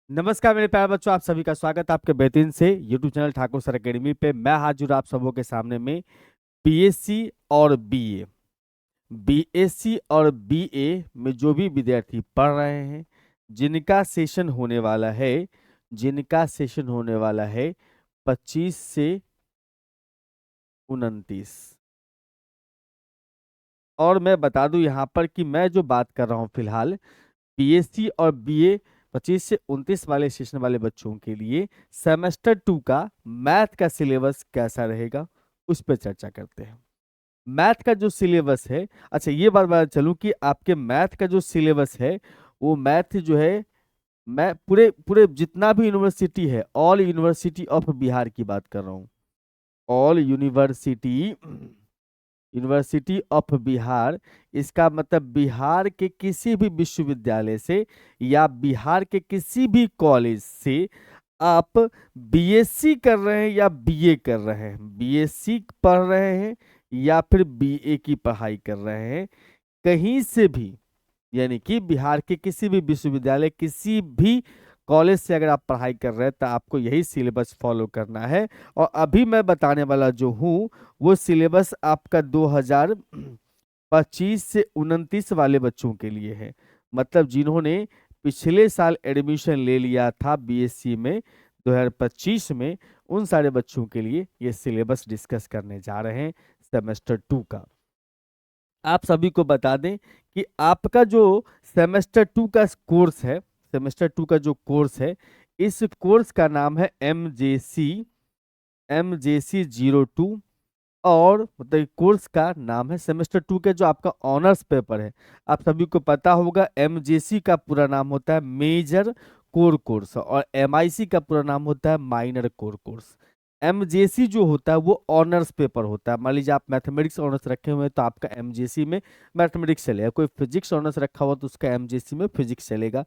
नमस्कार मेरे प्यारे बच्चों, आप सभी का स्वागत है आपके बेहतरीन से YouTube channel Thakur sir academy पे। मैं हाजिर आप सबों के सामने में बीएससी और बीए। बीएससी और बीए में जो भी विद्यार्थी पढ़ रहे हैं, जिनका सेशन होने वाला है, जिनका सेशन होने वाला है 25 से 29। और मैं बता दूं यहाँ पर कि मैं जो बात कर रहा हूँ फिलहाल बीएससी और बीए 25 से 29 वाले सेशन वाले बच्चों के लिए सेमेस्टर 2 का मैथ का सिलेबस कैसा रहेगा, उस पर चर्चा करते हैं। मैथ का जो सिलेबस है, अच्छा ये बात बता चलूं कि आपके मैथ का जो सिलेबस है, वो मैथ जो है, मैं पूरे पूरे जितना भी यूनिवर्सिटी है, ऑल यूनिवर्सिटी ऑफ बिहार की बात कर रहा हूँ। ऑल यूनिवर्सिटी ऑफ बिहार, इसका मतलब बिहार के किसी भी विश्वविद्यालय से या बिहार के किसी भी कॉलेज से आप बीएससी कर रहे हैं या बीए कर रहे हैं, बीएससी पढ़ रहे हैं या फिर बीए की पढ़ाई कर रहे हैं, कहीं से भी, यानी कि बिहार के किसी भी विश्वविद्यालय किसी भी कॉलेज से अगर आप पढ़ाई कर रहे हैं तो आपको यही सिलेबस फॉलो करना है। और अभी मैं बताने वाला जो हूँ वो सिलेबस आपका 2025 से 29 वाले बच्चों के लिए है। मतलब जिन्होंने पिछले साल एडमिशन ले लिया था बीएससी में 2025 में, उन सारे बच्चों के लिए ये सिलेबस डिस्कस करने जा रहे हैं सेमेस्टर 2 का। आप सभी को बता दें कि आपका जो सेमेस्टर 2 का कोर्स है, सेमेस्टर 2 का जो कोर्स है, इस कोर्स का नाम है एम जे सी 02। और मतलब कोर्स का नाम है सेमेस्टर 2 के जो आपका ऑनर्स पेपर है। आप सभी को पता होगा एमजेसी का पूरा नाम होता है मेजर कोर कोर्स और एमआईसी का पूरा नाम होता है माइनर कोर कोर्स। एमजेसी जो होता है वो ऑनर्स पेपर होता है। मान लीजिए आप मैथमेटिक्स ऑनर्स रखे हुए हैं तो आपका एमजेसी में मैथमेटिक्स चलेगा, कोई फिजिक्स ऑनर्स रखा हुआ तो उसका एमजेसी में फिजिक्स चलेगा,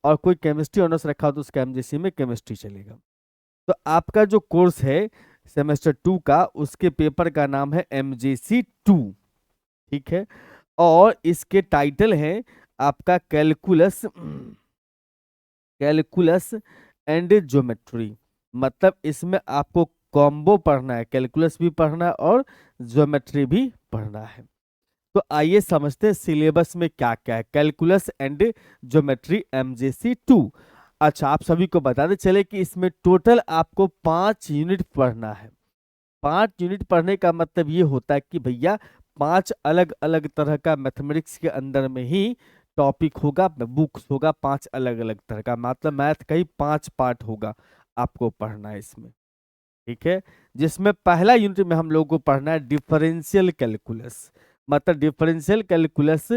और कोई केमिस्ट्री ऑनर्स रखा हो तो उसका एमजेसी में केमिस्ट्री चलेगा। तो आपका जो कोर्स है सेमेस्टर 2 का, उसके पेपर का नाम है एमजेसी 2। ठीक है। और इसके टाइटल है आपका कैलकुलस, कैलकुलस एंड ज्योमेट्री। मतलब इसमें आपको कॉम्बो पढ़ना है, कैलकुलस भी पढ़ना है और ज्योमेट्री भी पढ़ना है। तो आइए समझते हैं सिलेबस में क्या क्या है कैलकुलस एंड ज्योमेट्री एमजेसी 2। अच्छा, आप सभी को बताते चले कि इसमें टोटल आपको 5 यूनिट पढ़ना है। 5 यूनिट पढ़ने का मतलब ये होता है कि भैया 5 अलग अलग तरह का मैथमेटिक्स के अंदर में ही टॉपिक होगा, बुक्स होगा 5 अलग अलग तरह का, मतलब मैथ का ही 5 पार्ट होगा आपको पढ़ना है इसमें। ठीक है। जिसमें पहला यूनिट में हम लोगों को पढ़ना है डिफरेंशियल कैलकुलस। मतलब डिफरेंशियल कैलकुलस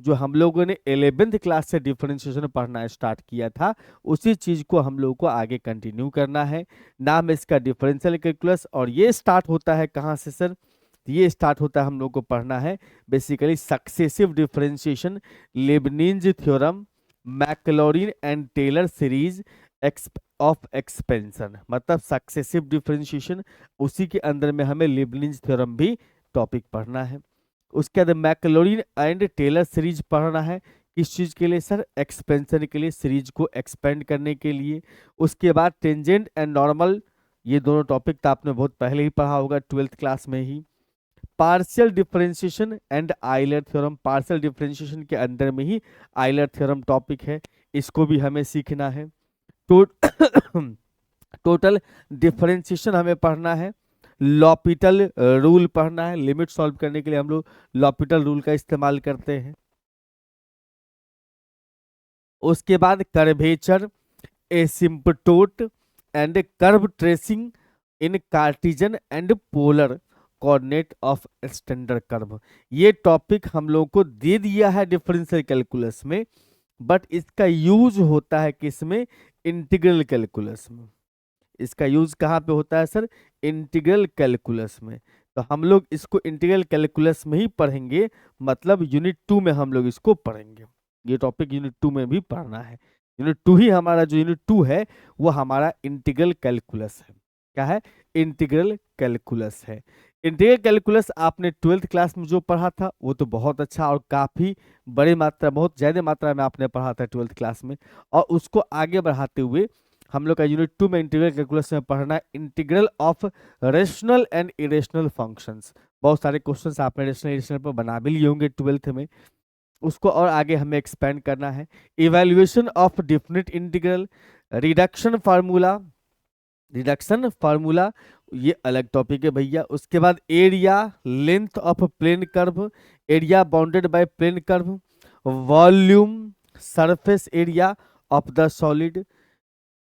जो हम लोगों ने 11th क्लास से डिफरेंशिएशन पढ़ना स्टार्ट किया था, उसी चीज को हम लोगों को आगे कंटिन्यू करना है। नाम है इसका डिफरेंशियल कैलकुलस। और ये स्टार्ट होता है कहाँ से सर? ये स्टार्ट होता है, हम लोग को पढ़ना है basically successive differentiation, Leibniz theorem, Maclaurin and Taylor series of expansion. मतलब सक्सेसिव डिफरेंशिएशन, उसी के अंदर में हमें लेबनिज थ्योरम भी टॉपिक पढ़ना है। उसके बाद मैक्लॉरिन एंड टेलर सीरीज पढ़ना है। किस चीज के लिए सर? एक्सपेंशन के लिए, सीरीज को एक्सपेंड करने के लिए। उसके बाद टेंजेंट एंड नॉर्मल, ये दोनों टॉपिक तो आपने बहुत पहले ही पढ़ा होगा 12th क्लास में ही। Partial differentiation and Euler theorem, partial differentiation के अंदर में ही आइलर थ्योरम टॉपिक है, इसको भी हमें सीखना है। तो टोटल डिफरेंशिएशन हमें पढ़ना है। लॉपिटल रूल पढ़ना है, लिमिट सॉल्व करने के लिए हम लोग लॉपिटल रूल का इस्तेमाल करते हैं। उसके बाद curvature, asymptote and curve tracing in Cartesian and polar coordinate of standard curve. ये टॉपिक हम लोगों को दे दिया है डिफरेंशियल कैलकुलस में, बट इसका यूज होता है किसमें? इंटीग्रल कैलकुलस में। इसका यूज कहाँ पे होता है सर? इंटीग्रल कैलकुलस में। तो हम लोग इसको इंटीग्रल कैलकुलस में ही पढ़ेंगे, मतलब यूनिट 2 में हम लोग इसको पढ़ेंगे। ये टॉपिक यूनिट 2 में भी पढ़ना है। यूनिट 2 ही हमारा, जो यूनिट 2 है वो हमारा इंटीग्रल कैलकुलस है। क्या है? इंटीग्रल कैलकुलस है। इंटीग्रल कैलकुलस आपने 12th क्लास में जो पढ़ा था वो तो बहुत अच्छा और काफी बड़ी मात्रा, बहुत ज्यादा मात्रा में आपने पढ़ा था 12th क्लास में। और उसको आगे बढ़ाते हुए हम लोग का यूनिट 2 में इंटीग्रल कैलकुलस में पढ़ना है integral of rational and irrational functions. बहुत सारे क्वेश्चंस आपने रेशनल इरेशनल पर बना भी लिए होंगे 12th में, उसको और आगे हमें एक्सपेंड करना है। Evaluation of definite integral, reduction formula, reduction formula ये अलग टॉपिक है भैया। उसके बाद area, length of plane curve, area bounded by plane curve, volume, surface area of the solid.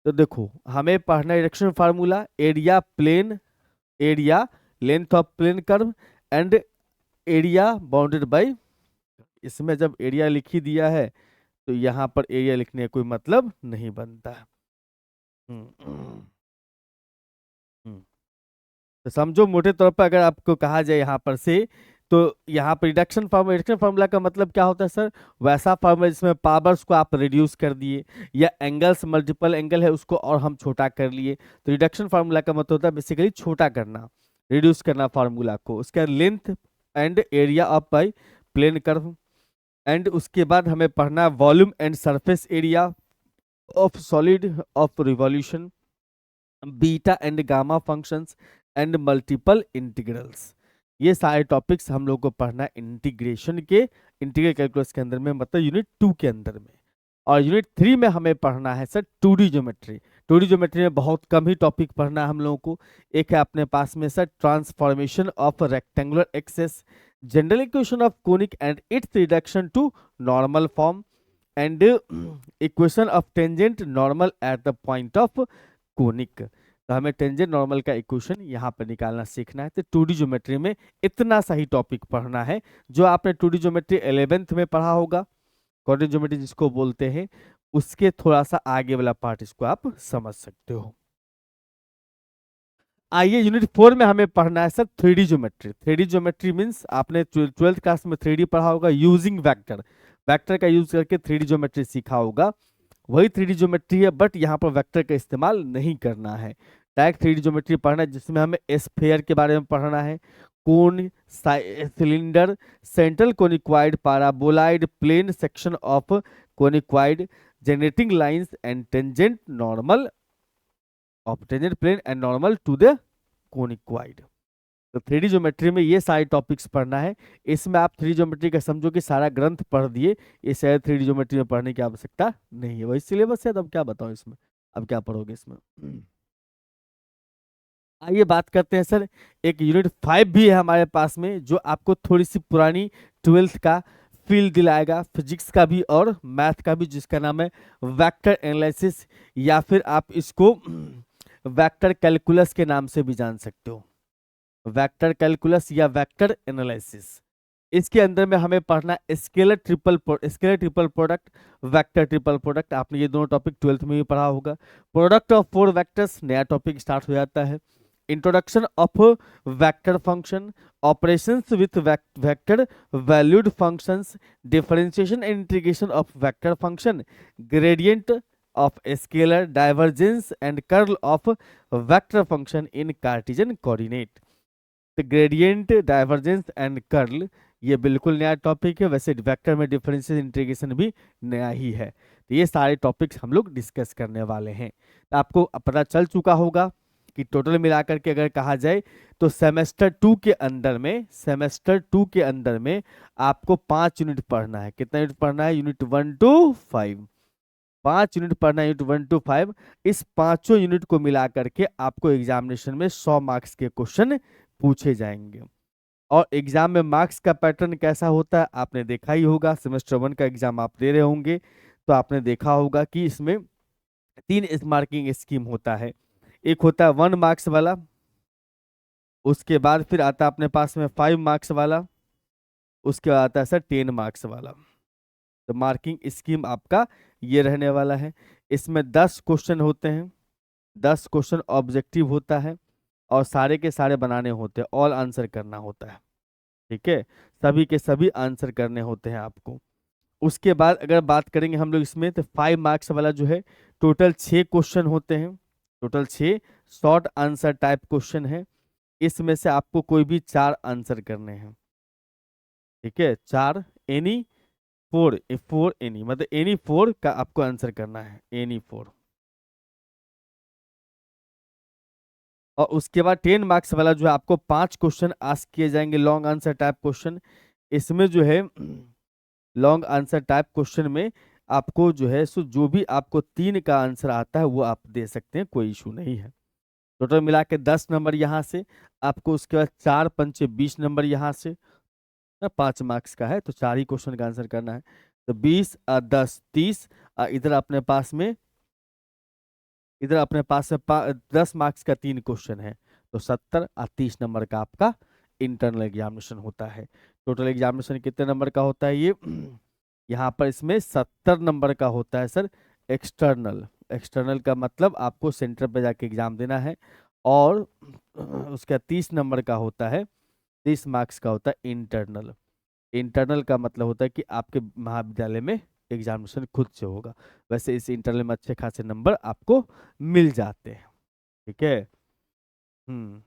तो देखो हमें पढ़ना है reduction formula, area plane, area length of plane curve and area bounded by. इसमें जब एरिया लिख ही दिया है तो यहाँ पर एरिया लिखने का कोई मतलब नहीं बनता। हम्म तो समझो मोटे तौर पर अगर आपको कहा जाए यहाँ पर से, तो यहाँ पर रिडक्शन फार्मूला का मतलब क्या होता है सर? वैसा फार्मूला जिसमें पावर्स को आप रिड्यूस कर दिए, या एंगल्स, मल्टीपल एंगल है उसको और हम छोटा कर लिए। तो रिडक्शन फार्मूला का मतलब होता है बेसिकली छोटा करना, रिड्यूस करना फार्मूला को। उसके length and area of by plane curve, and उसके बाद हमें पढ़ना volume and surface area of solid of revolution, beta and gamma functions and multiple integrals. ये सारे टॉपिक्स हम लोग को पढ़ना है इंटीग्रेशन के, इंटीग्रल कैलकुलस के अंदर में, मतलब यूनिट 2 के अंदर में। और यूनिट 3 में हमें पढ़ना है sir 2D geometry. 2D geometry में बहुत कम ही टॉपिक पढ़ना है हम लोगों को। एक है अपने पास में sir transformation of rectangular axes, general equation of conic and its reduction to normal form, and equation of tangent normal at the point of conic. तो हमें टेंजेंट नॉर्मल का इक्वेशन यहाँ पर निकालना सीखना है। तो 2D ज्योमेट्री में इतना सही टॉपिक पढ़ना है जो आपने 2D ज्योमेट्री 11th में पढ़ा होगा, कोऑर्डिनेट ज्योमेट्री जिसको बोलते हैं, उसके थोड़ा सा आगे वाला पार्ट इसको आप समझ सकते हो। आइए यूनिट 4 में हमें पढ़ना है sir 3D geometry. 3D geometry means आपने 12th क्लास में 3D पढ़ा होगा, यूजिंग वेक्टर, वेक्टर का यूज करके 3D ज्योमेट्री सीखा होगा। वही 3D ज्योमेट्री है, बट यहाँ पर वेक्टर का इस्तेमाल नहीं करना है। डायरेक्ट 3D ज्योमेट्री पढ़ना है जिसमें हमें स्फेयर के बारे में पढ़ना है, cone, cylinder, central conicoid, paraboloid, plane section of conicoid, generating lines and tangent normal of tangent plane and normal to the conicoid. तो 3D ज्योमेट्री में ये सारे टॉपिक्स पढ़ना है। इसमें आप 3D ज्योमेट्री का समझो कि सारा ग्रंथ पढ़ दिए, ये शायद 3D ज्योमेट्री में पढ़ने की आवश्यकता नहीं है, वही सिलेबस है। अब क्या बताऊं इसमें, अब क्या पढ़ोगे इसमें। आइए बात करते हैं सर, एक यूनिट 5 भी है हमारे पास में जो आपको थोड़ी सी पुरानी 12th का फील दिलाएगा, फिजिक्स का भी और मैथ का भी, जिसका नाम है वेक्टर एनालिसिस, या फिर आप इसको वेक्टर कैलकुलस के नाम से भी जान सकते हो, वेक्टर कैलकुलस या वेक्टर एनालिसिस। इसके अंदर में हमें पढ़ना scalar triple product, vector triple product. आपने ये दोनों टॉपिक 12th में भी पढ़ा होगा। प्रोडक्ट ऑफ 4 वेक्टर्स, नया टॉपिक स्टार्ट हो जाता है। Introduction of vector function, operations with vector valued functions, differentiation and integration of vector function, gradient of scalar, divergence and curl of vector function in Cartesian coordinate. तो gradient, divergence and curl ये बिल्कुल नया topic है। वैसे vector में differential integration भी नया ही है। तो ये सारे टॉपिक्स हम लोग डिस्कस करने वाले हैं। तो आपको पता चल चुका होगा कि टोटल मिलाकर के अगर कहा जाए तो सेमेस्टर 2 के अंदर में, सेमेस्टर 2 के अंदर में आपको 5 यूनिट पढ़ना है। कितना यूनिट पढ़ना है? यूनिट 1 to 5, 5 यूनिट पढ़ना है, यूनिट 1 to 5। इस पांचों यूनिट को मिला करके आपको एग्जामिनेशन में 100 मार्क्स के क्वेश्चन पूछे जाएंगे। और एग्जाम में मार्क्स का पैटर्न कैसा होता है आपने देखा ही होगा। सेमेस्टर 1 का एग्जाम आप दे रहे होंगे तो आपने देखा होगा कि इसमें 3 मार्किंग स्कीम होता है। एक होता है 1 मार्क्स वाला, उसके बाद फिर आता है अपने पास में 5 मार्क्स वाला, उसके बाद आता है सर 10 मार्क्स वाला। तो मार्किंग स्कीम आपका ये रहने वाला है। इसमें 10 क्वेश्चन होते हैं, 10 क्वेश्चन ऑब्जेक्टिव होता है और सारे के सारे बनाने होते हैं, ऑल आंसर करना होता है। ठीक है, सभी के सभी आंसर करने होते हैं आपको। उसके बाद अगर बात करेंगे हम लोग इसमें, तो 5 मार्क्स वाला जो है टोटल 6 क्वेश्चन होते हैं, total 6 short answer type question है। इसमें से आपको कोई भी 4 आंसर करने हैं, ठीक है, 4, एनी 4, 4 एनी, मतलब एनी 4 का आपको आंसर करना है, एनी 4। और उसके बाद 10 मार्क्स वाला जो है आपको 5 क्वेश्चन आस्क किए जाएंगे, लॉन्ग आंसर टाइप क्वेश्चन। इसमें जो है लॉन्ग आंसर टाइप क्वेश्चन में आपको जो है सो जो भी आपको 3 का आंसर आता है वो आप दे सकते हैं, कोई इशू नहीं है। टोटल मिला के 10 नंबर यहाँ से आपको, उसके बाद 4 पंचे 20 नंबर यहाँ से, 5 मार्क्स का है तो 4 ही क्वेश्चन का आंसर करना है। तो 20 और 10 30, इधर अपने पास में, इधर अपने पास में 10 मार्क्स का 3 क्वेश्चन है, तो 70 और 30 नंबर का आपका इंटरनल एग्जामिनेशन होता है। टोटल एग्जामिनेशन कितने नंबर का होता है ये यहाँ पर इसमें 70 नंबर का होता है सर एक्सटर्नल। एक्सटर्नल का मतलब आपको सेंटर पे जाके एग्जाम देना है, और उसका 30 नंबर का होता है, 30 मार्क्स का होता है इंटरनल। इंटरनल का मतलब होता है कि आपके महाविद्यालय में एग्जामिनेशन खुद से होगा। वैसे इस इंटरनल में अच्छे खासे नंबर आपको मिल जाते हैं, ठीक है। हम्म,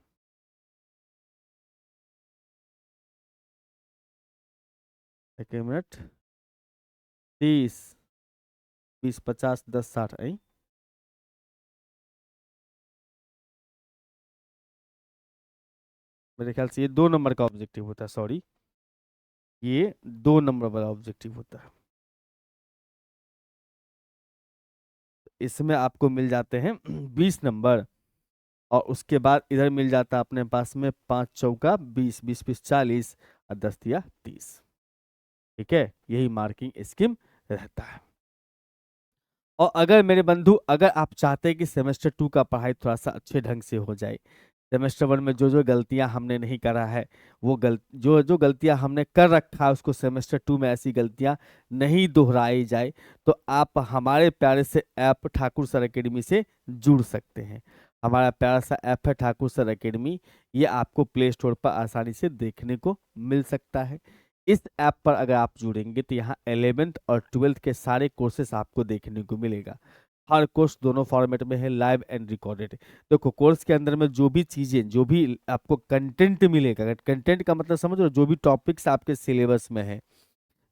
एक मिनट, 30, 20, 50, 10, 60 आई। मेरे ख्याल से ये 2 नंबर का ऑब्जेक्टिव होता है, सॉरी, ये 2 नंबर वाला ऑब्जेक्टिव होता है। इसमें आपको मिल जाते हैं 20 नंबर, और उसके बाद इधर मिल जाता है अपने पास में 5 चौका 20, 20 20 40, और 10 दिया 30, ठीक है। यही मार्किंग स्कीम रहता है। और अगर मेरे बंधु, अगर आप चाहते हैं कि सेमेस्टर 2 का पढ़ाई थोड़ा सा अच्छे ढंग से हो जाए, सेमेस्टर 1 में जो जो गलतियां हमने नहीं करा है, वो जो जो गलतियां हमने कर रखा है उसको सेमेस्टर 2 में ऐसी गलतियां नहीं दोहराई जाए, तो आप हमारे प्यारे से ऐप ठाकुर सर एकेडमी से जुड़ सकते हैं। हमारा प्यारा सा ऐप है ठाकुर सर एकेडमी, ये आपको प्ले स्टोर पर आसानी से देखने को मिल सकता है। इस ऐप पर अगर आप जुड़ेंगे तो यहाँ 11th और 12th के सारे कोर्सेस आपको देखने को मिलेगा। हर कोर्स दोनों फॉर्मेट में है, लाइव एंड रिकॉर्डेड। देखो कोर्स के अंदर में जो भी चीजें, जो भी आपको कंटेंट मिलेगा, कंटेंट का मतलब समझ लो, जो भी टॉपिक्स आपके सिलेबस में है,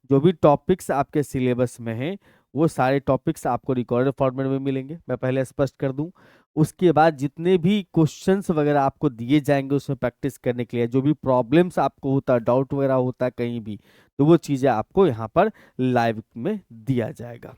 जो भी टॉपिक्स आपके सिलेबस में हैं, वो सारे टॉपिक्स आपको रिकॉर्डेड फॉर्मेट में मिलेंगे, मैं पहले स्पष्ट कर दूं। उसके बाद जितने भी क्वेश्चंस वगैरह आपको दिए जाएंगे उसमें प्रैक्टिस करने के लिए, जो भी प्रॉब्लम्स आपको होता है, डाउट वगैरह होता है कहीं भी, तो वो चीज़ें आपको यहाँ पर लाइव में दिया जाएगा।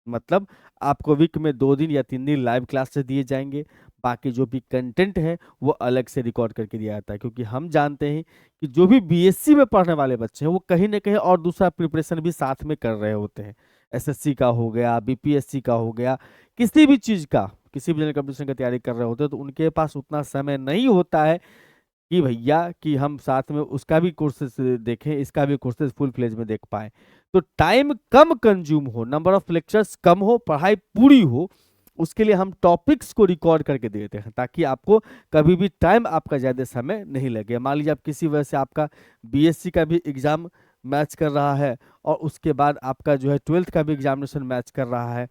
मतलब आपको वीक में 2 दिन या 3 दिन लाइव क्लासेस दिए जाएंगे, बाकी जो भी कंटेंट है वो अलग से रिकॉर्ड करके दिया जाता है, क्योंकि हम जानते हैं कि जो भी बीएससी में पढ़ने वाले बच्चे हैं वो कहीं ना कहीं और दूसरा प्रिपरेशन भी साथ में कर रहे होते हैं। एसएससी का हो गया, बीपीएससी का हो गया, किसी भी चीज़ का, किसी भी जनरल कंपटीशन की तैयारी कर रहे होते हैं, तो उनके पास उतना समय नहीं होता है कि भैया कि हम साथ में उसका भी कोर्सेज देखें, इसका भी कोर्सेज फुल फ्लेज में देख पाए। तो टाइम कम कंज्यूम हो, नंबर ऑफ लेक्चर्स कम हो, पढ़ाई पूरी हो, उसके लिए हम टॉपिक्स को रिकॉर्ड करके देते हैं, ताकि आपको कभी भी टाइम आपका ज़्यादा समय नहीं लगे। मान लीजिए आप किसी वजह से आपका बीएससी का भी एग्जाम मैच कर रहा है, और उसके बाद आपका जो है 12th का भी एग्जामिनेशन मैच कर रहा है,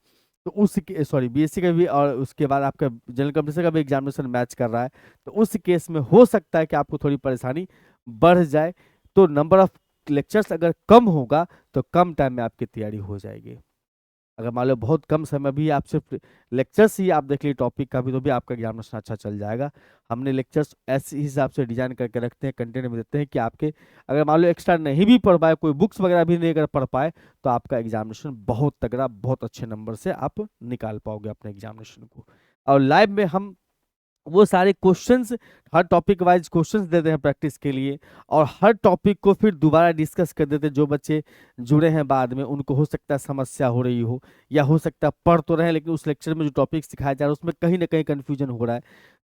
तो उस, सॉरी, बीएससी का भी, और उसके बाद आपका जनरल कंपटीशन का भी एग्जामिनेशन मैच कर रहा है, तो उस केस में हो सकता है कि आपको थोड़ी परेशानी बढ़ जाए। तो नंबर ऑफ लेक्चर्स अगर कम होगा तो कम टाइम में आपकी तैयारी हो जाएगी। अगर मान लो बहुत कम समय भी आप सिर्फ लेक्चर्स ही आप देख लीजिए टॉपिक का भी, तो भी आपका एग्जामिनेशन अच्छा चल जाएगा। हमने लेक्चर्स ऐसे हिसाब से डिजाइन करके रखते हैं, कंटेंट में देते हैं कि आपके अगर मान लो एक्स्ट्रा नहीं भी पढ़ पाए, कोई बुक्स वगैरह भी नहीं अगर पढ़ पाए, तो आपका एग्जामिनेशन बहुत तगड़ा, बहुत अच्छे नंबर से आप निकाल पाओगे अपने एग्जामिनेशन को। और लाइव में हम वो सारे क्वेश्चंस, हर टॉपिक वाइज क्वेश्चंस देते हैं प्रैक्टिस के लिए, और हर टॉपिक को फिर दोबारा डिस्कस कर देते हैं। जो बच्चे जुड़े हैं बाद में, उनको हो सकता है समस्या हो रही हो, या हो सकता है पढ़ तो रहे हैं लेकिन उस लेक्चर में जो टॉपिक सिखाया जा रहा है उसमें कहीं ना कहीं कन्फ्यूजन हो रहा है,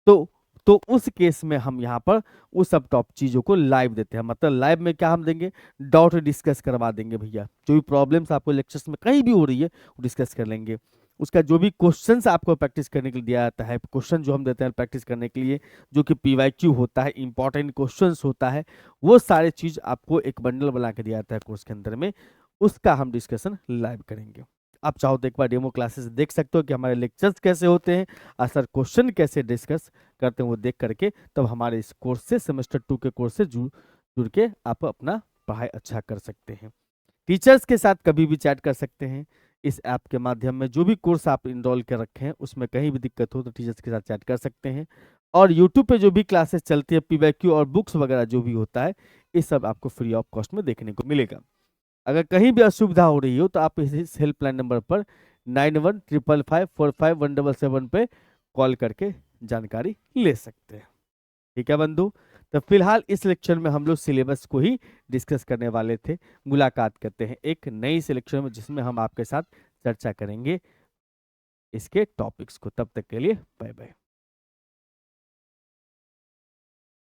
तो उस केस में हम यहाँ पर उस सब टॉप चीज़ों को लाइव देते हैं। मतलब लाइव में क्या हम देंगे, डाउट डिस्कस करवा देंगे भैया, जो भी प्रॉब्लम्स आपको लेक्चर्स में कहीं भी हो रही है वो डिस्कस कर लेंगे। उसका जो भी क्वेश्चंस आपको प्रैक्टिस करने के लिए दिया जाता है, क्वेश्चन जो हम देते हैं प्रैक्टिस करने के लिए, जो कि पीवाईक्यू होता है, इंपॉर्टेंट क्वेश्चंस होता है, वो सारे चीज आपको एक बंडल बना के दिया जाता है कोर्स के अंदर में, उसका हम डिस्कशन लाइव करेंगे। आप चाहो तो एक बार डेमो क्लासेस देख सकते हो कि हमारे लेक्चर्स कैसे होते हैं, सर क्वेश्चन कैसे डिस्कस करते हैं, वो देख करके तब हमारे इस कोर्स से, सेमेस्टर 2 के कोर्स से जुड़ के आप अपना पढ़ाई अच्छा कर सकते हैं। टीचर्स के साथ कभी भी चैट कर सकते हैं इस ऐप के माध्यम में। जो भी कोर्स आप इनरोल कर रखे हैं उसमें कहीं भी दिक्कत हो तो टीचर्स के साथ चैट कर सकते हैं। और यूट्यूब पे जो भी क्लासेस चलती है, पीवाईक्यू और बुक्स वगैरह जो भी होता है, ये सब आपको फ्री ऑफ कॉस्ट में देखने को मिलेगा। अगर कहीं भी असुविधा हो रही हो तो आप इस हेल्पलाइन नंबर पर 9155545177 पे कॉल करके जानकारी ले सकते हैं। ठीक है बंधु, तो फिलहाल इस लेक्चर में हम लोग सिलेबस को ही डिस्कस करने वाले थे। मुलाकात करते हैं एक नई सिलेक्शन में, जिसमें हम आपके साथ चर्चा करेंगे इसके टॉपिक्स को। तब तक के लिए बाय बाय।